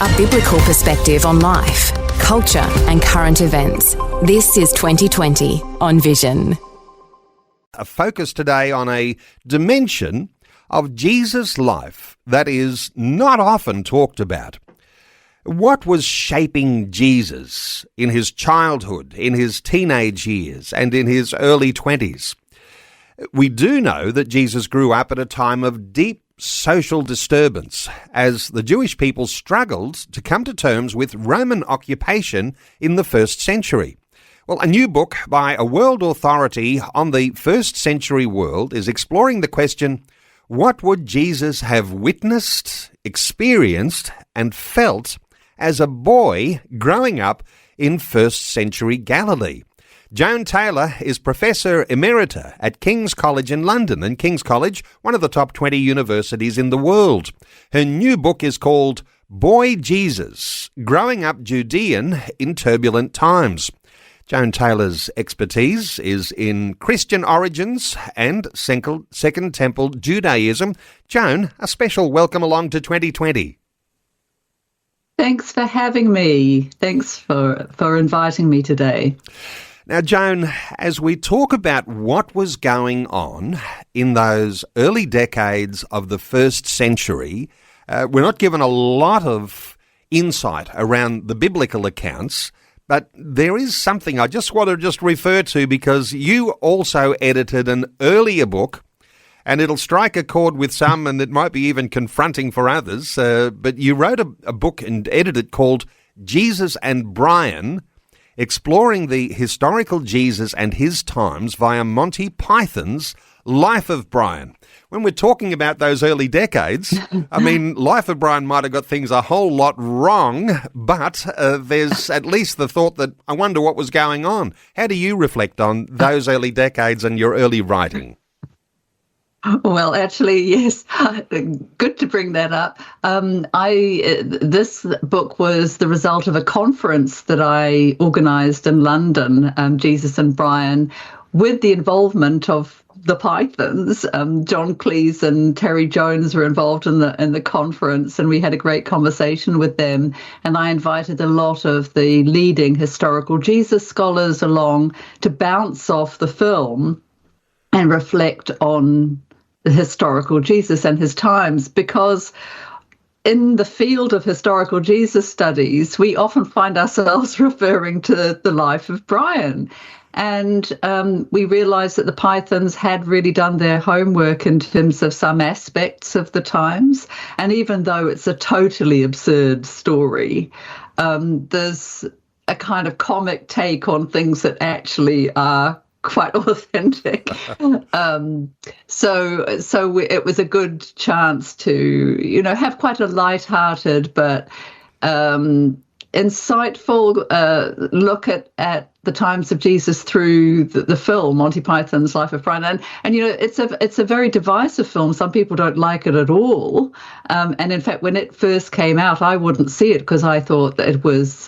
A biblical perspective on life, culture and current events. This is 2020 on Vision. A focus today on a dimension of Jesus' life that is not often talked about. What was shaping Jesus in his childhood, in his teenage years, and in his early 20s? We do know that Jesus grew up at a time of deep social disturbance as the Jewish people struggled to come to terms with Roman occupation in the first century. Well, a new book by a world authority on the first century world is exploring the question, what would Jesus have witnessed, experienced, and felt as a boy growing up in first century Galilee? Joan Taylor is Professor Emerita at King's College in London, and King's College, one of the top 20 universities in the world. Her new book is called Boy Jesus, Growing Up Judean in Turbulent Times. Joan Taylor's expertise is in Christian origins and Second Temple Judaism. Joan, a special welcome along to 2020. Thanks for having me. Thanks for inviting me today. Now, Joan, as we talk about what was going on in those early decades of the first century, we're not given a lot of insight around the biblical accounts, but there is something I just want to refer to because you also edited an earlier book, and it'll strike a chord with some and it might be even confronting for others, but you wrote a book and edited it called Jesus and Brian, exploring the historical Jesus and his times via Monty Python's Life of Brian. When we're talking about those early decades, I mean, Life of Brian might have got things a whole lot wrong, but there's at least the thought that I wonder what was going on. How do you reflect on those early decades and your early writing? Well, actually, yes. Good to bring that up. This book was the result of a conference that I organised in London, Jesus and Brian, with the involvement of the Pythons. John Cleese and Terry Jones were involved in the conference, and we had a great conversation with them. And I invited a lot of the leading historical Jesus scholars along to bounce off the film and reflect on the historical Jesus and his times, because in the field of historical Jesus studies, we often find ourselves referring to the life of Brian. And we realised that the Pythons had really done their homework in terms of some aspects of the times. And even though it's a totally absurd story, there's a kind of comic take on things that actually are quite authentic. So it was a good chance to, have quite a light-hearted but insightful look at the times of Jesus through the film Monty Python's Life of Brian, and it's a very divisive film. Some people don't like it at all, and in fact, when it first came out, I wouldn't see it because I thought that it was.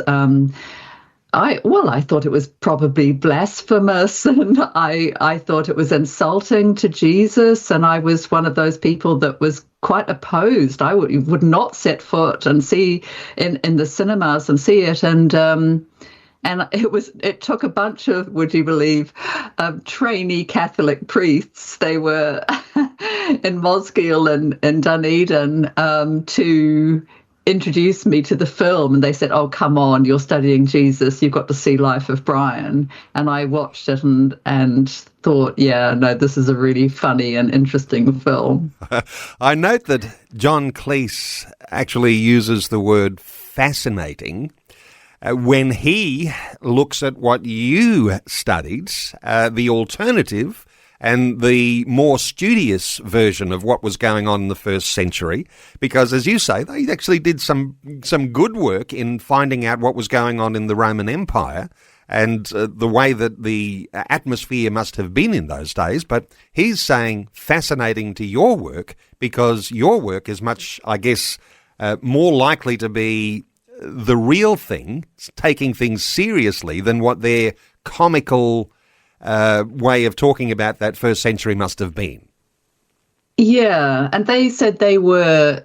I thought it was probably blasphemous, and I thought it was insulting to Jesus, and I was one of those people that was quite opposed. I would not set foot and see in the cinemas and see it, and it took a bunch of, would you believe, trainee Catholic priests. They were in Mosgiel and Dunedin to introduced me to the film, and they said, "Oh, come on, you're studying Jesus, you've got to see Life of Brian." And I watched it and thought, yeah, no, this is a really funny and interesting film. I note that John Cleese actually uses the word fascinating when he looks at what you studied, the alternative and the more studious version of what was going on in the first century, because, as you say, they actually did some good work in finding out what was going on in the Roman Empire and the way that the atmosphere must have been in those days. But he's saying fascinating to your work because your work is much, I guess, more likely to be the real thing, taking things seriously, than what their comical way of talking about that first century must have been. Yeah, and they said they were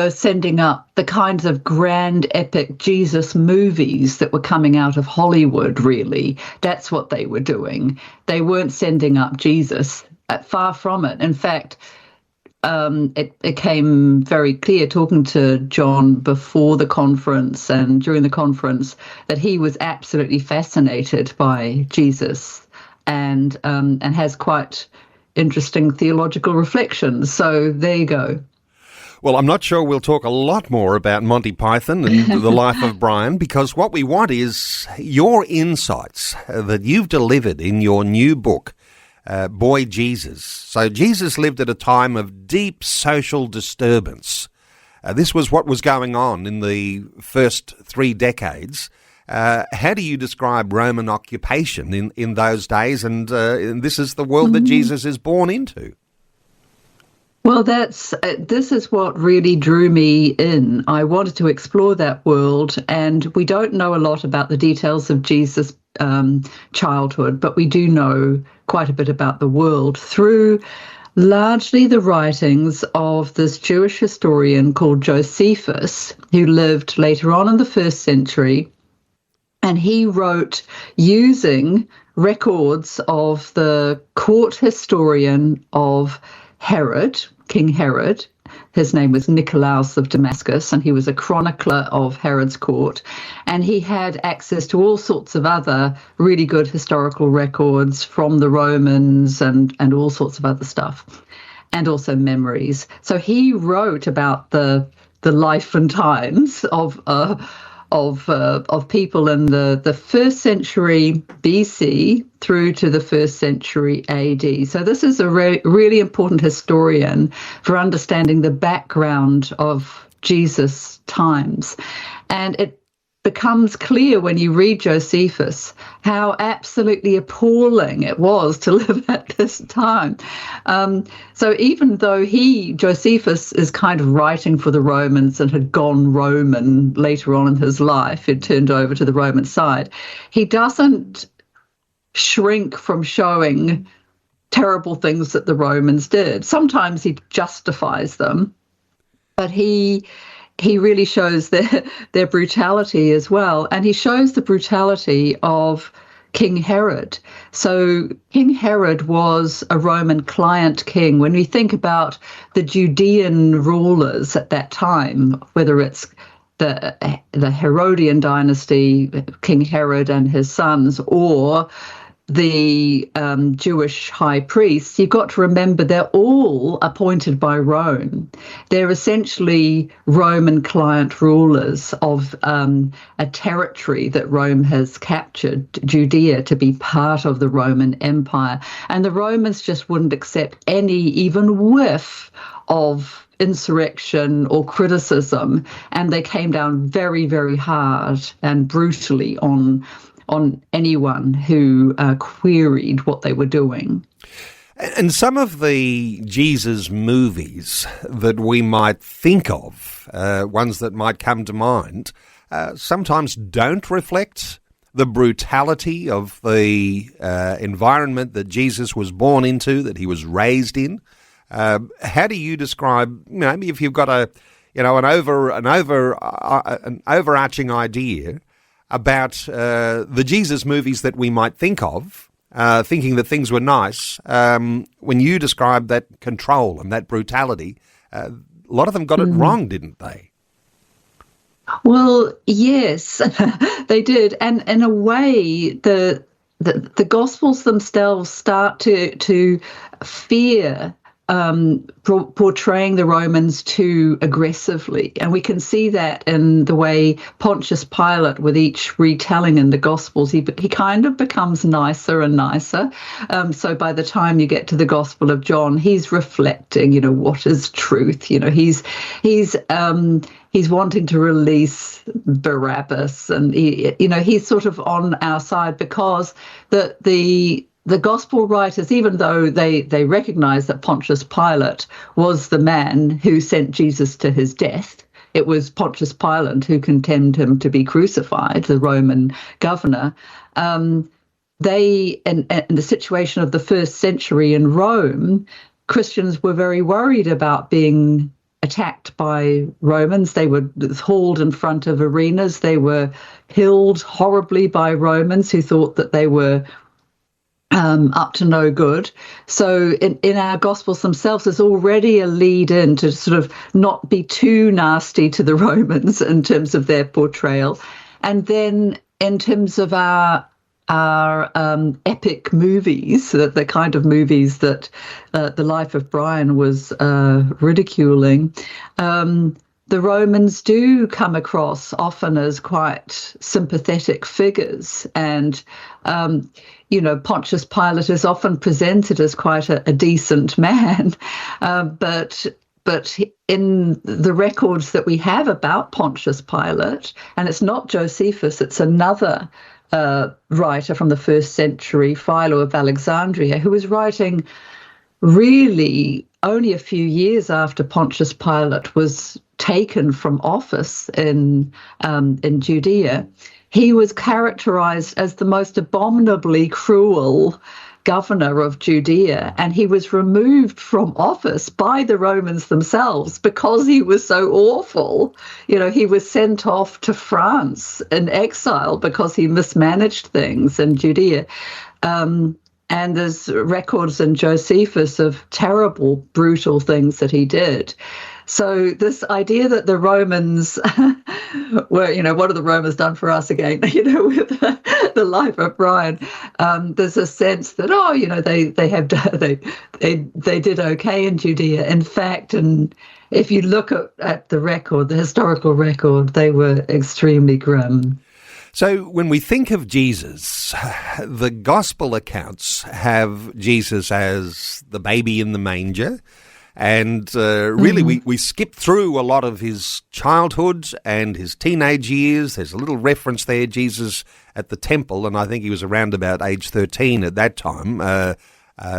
sending up the kinds of grand epic Jesus movies that were coming out of Hollywood, really. That's what they were doing. They weren't sending up Jesus. Far from it. In fact, it became very clear talking to John before the conference and during the conference that he was absolutely fascinated by Jesus and has quite interesting theological reflections. So there you go. Well, I'm not sure we'll talk a lot more about Monty Python and the life of Brian, because what we want is your insights that you've delivered in your new book, Boy Jesus. So Jesus lived at a time of deep social disturbance. This was what was going on in the first 3 decades. How do you describe Roman occupation in those days? And this is the world that Jesus is born into. Well, this is what really drew me in. I wanted to explore that world, and we don't know a lot about the details of Jesus' childhood, but we do know quite a bit about the world through largely the writings of this Jewish historian called Josephus, who lived later on in the 1st century. And he wrote using records of the court historian of Herod, King Herod. His name was Nicolaus of Damascus, and he was a chronicler of Herod's court. And he had access to all sorts of other really good historical records from the Romans and all sorts of other stuff, and also memories. So he wrote about the life and times of people in the 1st century BC through to the 1st century AD. So this is a really important historian for understanding the background of Jesus' times. And it becomes clear when you read Josephus how absolutely appalling it was to live at this time. So even though Josephus is kind of writing for the Romans and had gone Roman later on in his life, he'd turned over to the Roman side, he doesn't shrink from showing terrible things that the Romans did. Sometimes he justifies them, but he really shows their brutality as well. And he shows the brutality of King Herod. So King Herod was a Roman client king. When we think about the Judean rulers at that time, whether it's the Herodian dynasty, King Herod and his sons, or the Jewish high priests, you've got to remember they're all appointed by Rome. They're essentially Roman client rulers of a territory that Rome has captured, Judea, to be part of the Roman Empire. And the Romans just wouldn't accept any even whiff of insurrection or criticism, and they came down very, very hard and brutally on anyone who queried what they were doing. And some of the Jesus movies that we might think of, ones that might come to mind, sometimes don't reflect the brutality of the environment that Jesus was born into, that he was raised in. How do you describe, maybe if you've got an overarching idea about the Jesus movies that we might think of, thinking that things were nice, when you describe that control and that brutality, a lot of them got it wrong, didn't they? Well, yes, they did. And in a way, the Gospels themselves start to fear portraying the Romans too aggressively. And we can see that in the way Pontius Pilate, with each retelling in the Gospels, he kind of becomes nicer and nicer. So by the time you get to the Gospel of John, he's reflecting, what is truth? He's wanting to release Barabbas, and he's sort of on our side, because the gospel writers, even though they recognize that Pontius Pilate was the man who sent Jesus to his death, it was Pontius Pilate who condemned him to be crucified, the Roman governor. They, in the situation of the 1st century in Rome, Christians were very worried about being attacked by Romans. They were hauled in front of arenas. They were killed horribly by Romans who thought that they were up to no good. So in our Gospels themselves, there's already a lead in to sort of not be too nasty to the Romans in terms of their portrayal. And then in terms of our epic movies, the kind of movies that The Life of Brian was ridiculing, the Romans do come across often as quite sympathetic figures. And, Pontius Pilate is often presented as quite a decent man. But in the records that we have about Pontius Pilate, and it's not Josephus, it's another writer from the 1st century, Philo of Alexandria, who was writing really only a few years after Pontius Pilate was taken from office in Judea. He was characterized as the most abominably cruel governor of Judea, and he was removed from office by the Romans themselves because he was so awful. He was sent off to France in exile because he mismanaged things in Judea. And there's records in Josephus of terrible, brutal things that he did. So this idea that the Romans were, what have the Romans done for us again, with the Life of Brian, there's a sense that, they did okay in Judea. In fact, and if you look at the record, the historical record, they were extremely grim. So when we think of Jesus, the gospel accounts have Jesus as the baby in the manger. And really, we skip through a lot of his childhood and his teenage years. There's a little reference there, Jesus at the temple, and I think he was around about age 13 at that time,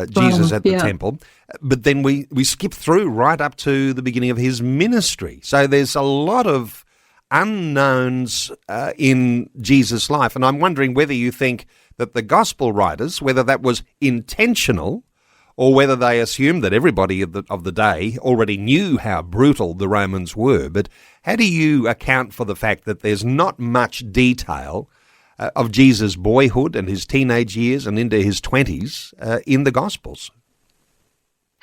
Jesus at the temple. But then we skip through right up to the beginning of his ministry. So there's a lot of unknowns in Jesus' life. And I'm wondering whether you think that the gospel writers, whether that was intentional, or whether they assumed that everybody of the day already knew how brutal the Romans were. But how do you account for the fact that there's not much detail of Jesus' boyhood and his teenage years and into his 20s in the Gospels?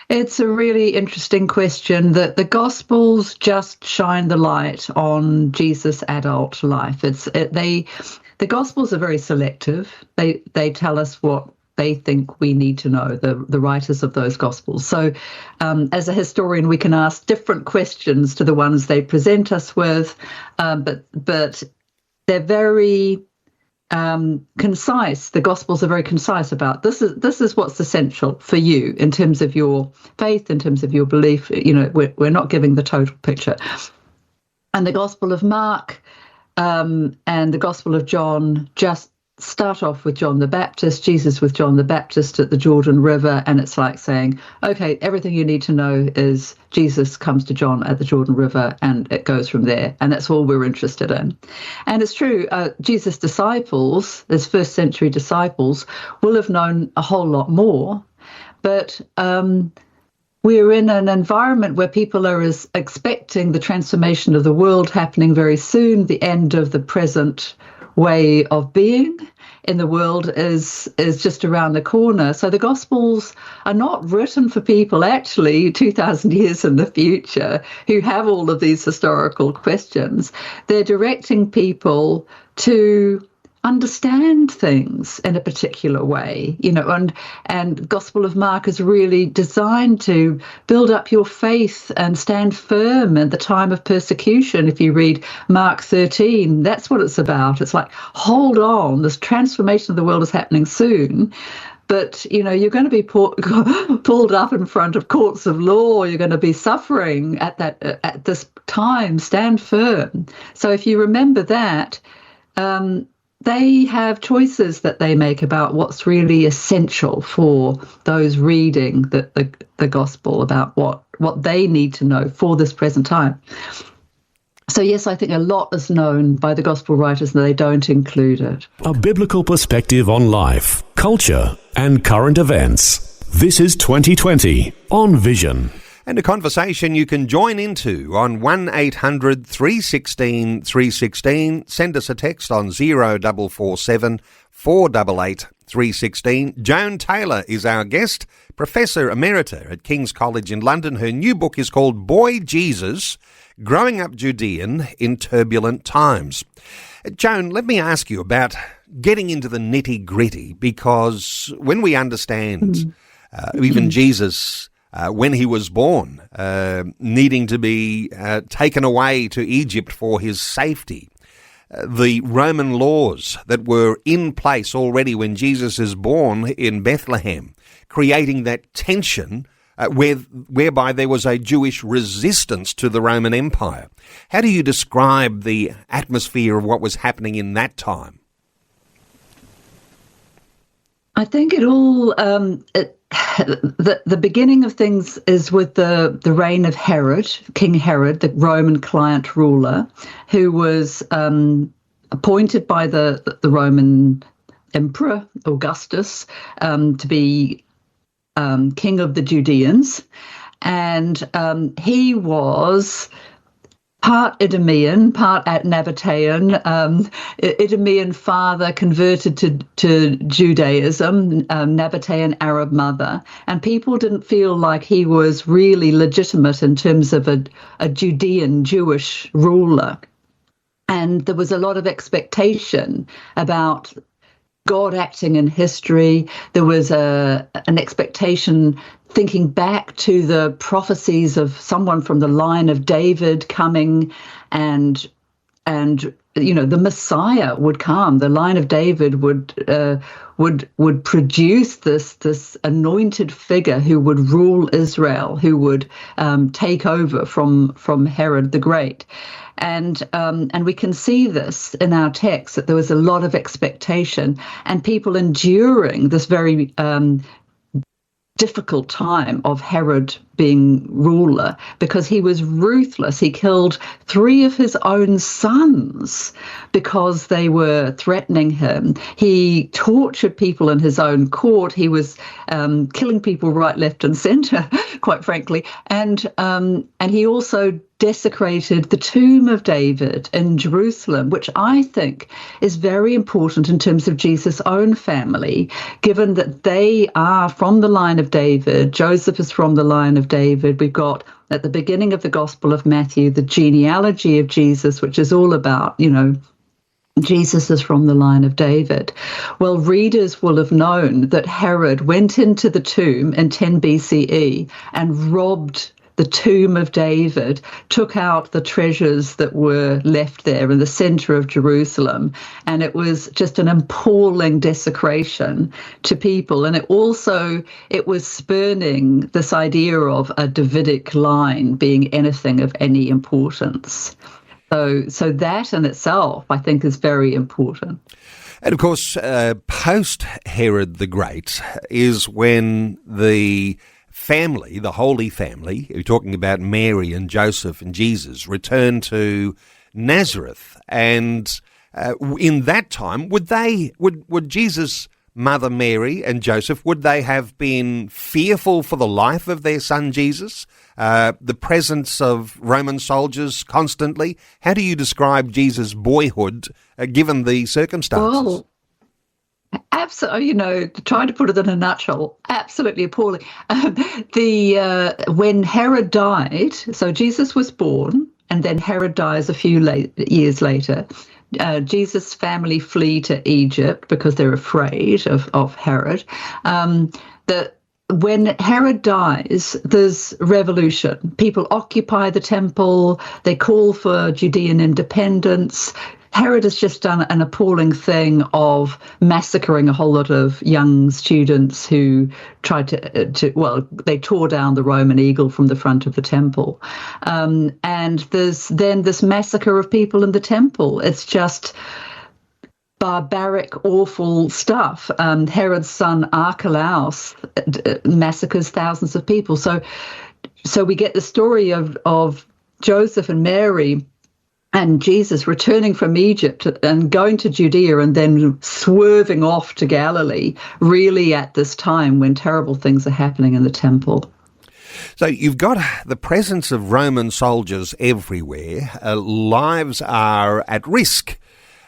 It's a really interesting question that the Gospels just shine the light on Jesus' adult life. The Gospels are very selective. They tell us what they think we need to know, the writers of those Gospels. So as a historian, we can ask different questions to the ones they present us with, but they're very concise. The Gospels are very concise about this is what's essential for you in terms of your faith, in terms of your belief. We're not giving the total picture. And the Gospel of Mark and the Gospel of John just start off with John the Baptist, Jesus with John the Baptist at the Jordan River, and it's like saying, okay, everything you need to know is Jesus comes to John at the Jordan River, and it goes from there, and that's all we're interested in. And it's true, Jesus' disciples, his 1st century disciples, will have known a whole lot more, but we're in an environment where people are expecting the transformation of the world happening very soon. The end of the present way of being in the world is just around the corner. So the Gospels are not written for people actually 2,000 years in the future who have all of these historical questions. They're directing people to understand things in a particular way, and Gospel of Mark is really designed to build up your faith and stand firm in the time of persecution. If you read Mark 13, that's what it's about. It's like, hold on, this transformation of the world is happening soon. But, you're going to be pulled up in front of courts of law. You're going to be suffering at this time. Stand firm. So if you remember that, they have choices that they make about what's really essential for those reading the gospel, about what they need to know for this present time. So yes, I think a lot is known by the gospel writers and they don't include it. A biblical perspective on life, culture, and current events. This is 2020 on Vision. And a conversation you can join into on 1800 316 316. Send us a text on 0447 488 316. Joan Taylor is our guest, Professor Emerita at King's College in London. Her new book is called Boy Jesus, Growing Up Judean in Turbulent Times. Joan, let me ask you about getting into the nitty-gritty, because when we understand even Jesus, when he was born, needing to be taken away to Egypt for his safety, the Roman laws that were in place already when Jesus is born in Bethlehem, creating that tension whereby there was a Jewish resistance to the Roman Empire. How do you describe the atmosphere of what was happening in that time? I think it all, the beginning of things is with the reign of Herod, King Herod, the Roman client ruler, who was appointed by the Roman Emperor Augustus to be king of the Judeans. And he was part Idumean, part Nabatean, Idumean father converted to Judaism, Nabatean Arab mother, and people didn't feel like he was really legitimate in terms of a Judean Jewish ruler. And there was a lot of expectation about God acting in history. There was an expectation thinking back to the prophecies of someone from the line of David coming, and you know, the Messiah would come. The line of David would produce this anointed figure who would rule Israel, who would take over from Herod the Great. And we can see this in our text, that there was a lot of expectation and people enduring this very difficult time of Herod being ruler, because he was ruthless. He killed 3 of his own sons because they were threatening him. He tortured people in his own court. He was killing people right, left, and centre, quite frankly. And he also desecrated the tomb of David in Jerusalem, which I think is very important in terms of Jesus' own family, given that they are from the line of David. Joseph is from the line of David. We've got at the beginning of the Gospel of Matthew the genealogy of Jesus, which is all about, you know, Jesus is from the line of David. Well, readers will have known that Herod went into the tomb in 10 BCE and robbed the tomb of David, took out the treasures that were left there in the center of Jerusalem. And it was just an appalling desecration to people. And it was spurning this idea of a Davidic line being anything of any importance. So that in itself, I think, is very important. And of course, post Herod the Great is when the family, the Holy Family, we're talking about Mary and Joseph and Jesus, returned to Nazareth. And in that time, would Jesus' mother Mary and Joseph, would they have been fearful for the life of their son Jesus? The presence of Roman soldiers constantly? How do you describe Jesus' boyhood given the circumstances? Well, absolutely, you know, trying to put it in a nutshell, absolutely appalling. When Herod died, so Jesus was born, and then Herod dies a few years later. Jesus' family flee to Egypt because they're afraid of Herod. When Herod dies, there's revolution. People occupy the temple. They call for Judean independence. Herod has just done an appalling thing of massacring a whole lot of young students who tried they tore down the Roman eagle from the front of the temple. And there's then this massacre of people in the temple. It's just barbaric, awful stuff. Herod's son Archelaus massacres thousands of people. So we get the story of Joseph and Mary and Jesus returning from Egypt and going to Judea and then swerving off to Galilee, really at this time when terrible things are happening in the temple. So you've got the presence of Roman soldiers everywhere. Lives are at risk.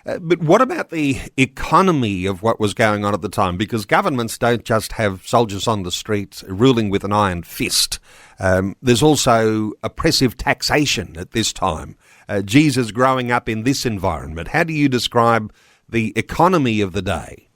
But what about the economy of what was going on at the time? Because governments don't just have soldiers on the street ruling with an iron fist. There's also oppressive taxation at this time. Jesus growing up in this environment. How do you describe the economy of the day?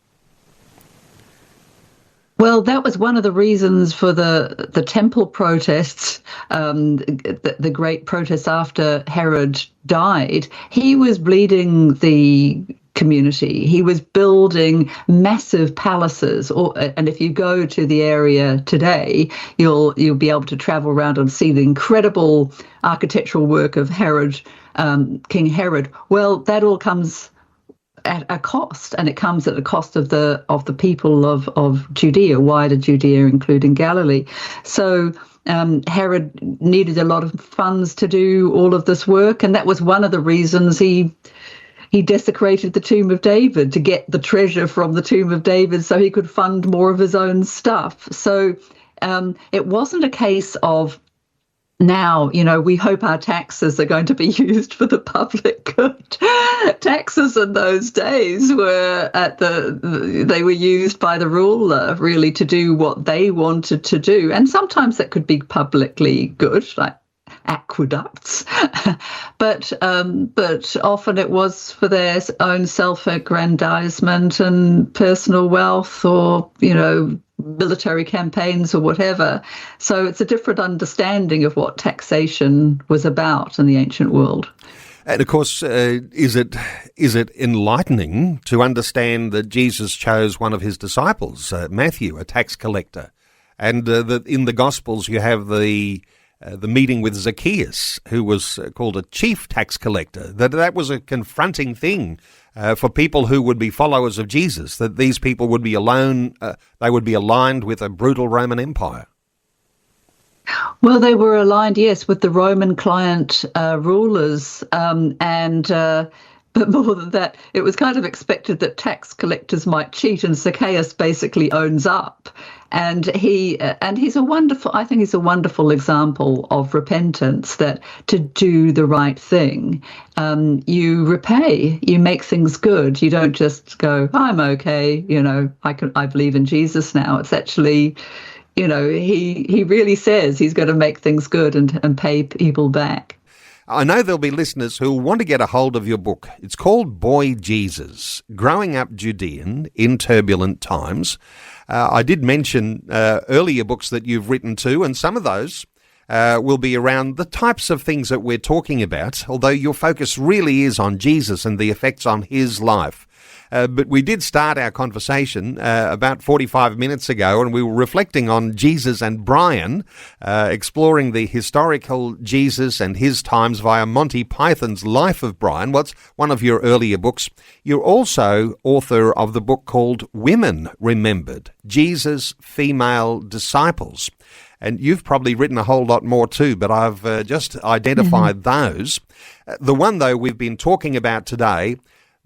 Well, that was one of the reasons for the temple protests, the great protests after Herod died. He was bleeding the community. He was building massive palaces, and if you go to the area today, you'll be able to travel around and see the incredible architectural work of Herod, King Herod. Well, that all comes at a cost, and it comes at the cost of the people of Judea, wider Judea, including Galilee. So Herod needed a lot of funds to do all of this work, and that was one of the reasons he desecrated the tomb of David, to get the treasure from the tomb of David so he could fund more of his own stuff. So it wasn't a case of, now, we hope our taxes are going to be used for the public good. Taxes in those days were they were used by the ruler really to do what they wanted to do. And sometimes that could be publicly good, like aqueducts, but often it was for their own self-aggrandizement and personal wealth, or military campaigns or whatever. So it's a different understanding of what taxation was about in the ancient world. And of course, is it enlightening to understand that Jesus chose one of his disciples, Matthew, a tax collector, and that in the Gospels you have the meeting with Zacchaeus, who was called a chief tax collector. That was a confronting thing for people who would be followers of Jesus, that these people would be they would be aligned with a brutal Roman Empire. Well, they were aligned, yes, with the Roman client rulers, but more than that, it was kind of expected that tax collectors might cheat, and Zacchaeus basically owns up. And he's a wonderful example of repentance, that to do the right thing, you repay, you make things good. You don't just go, I'm okay, I believe in Jesus now. It's actually, he really says he's going to make things good and pay people back. I know there'll be listeners who will want to get a hold of your book. It's called Boy Jesus, Growing Up Judean in Turbulent Times. I did mention earlier books that you've written too, and some of those will be around the types of things that we're talking about, although your focus really is on Jesus and the effects on his life. But we did start our conversation about 45 minutes ago, and we were reflecting on Jesus and Brian, exploring the historical Jesus and his times via Monty Python's Life of Brian. What's one of your earlier books? You're also author of the book called Women Remembered, Jesus' Female Disciples. And you've probably written a whole lot more too, but I've just identified those. The one, though, we've been talking about today,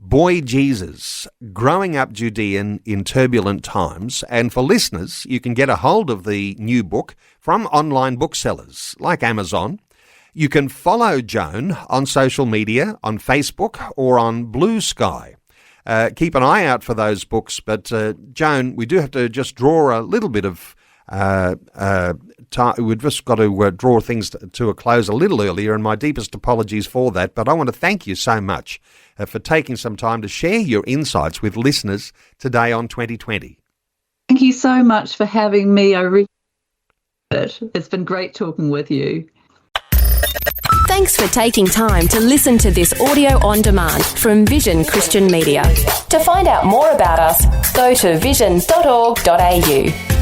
Boy Jesus, Growing Up Judean in Turbulent Times. And for listeners, you can get a hold of the new book from online booksellers like Amazon. You can follow Joan on social media, on Facebook or on Blue Sky. Keep an eye out for those books. But Joan, we do have to just draw a little bit of we've just got to draw things to a close a little earlier, and my deepest apologies for that. But I want to thank you so much for taking some time to share your insights with listeners today on 2020. Thank you so much for having me. It's been great talking with you. Thanks for taking time to listen to this audio on demand from Vision Christian Media. To find out more about us, go to vision.org.au.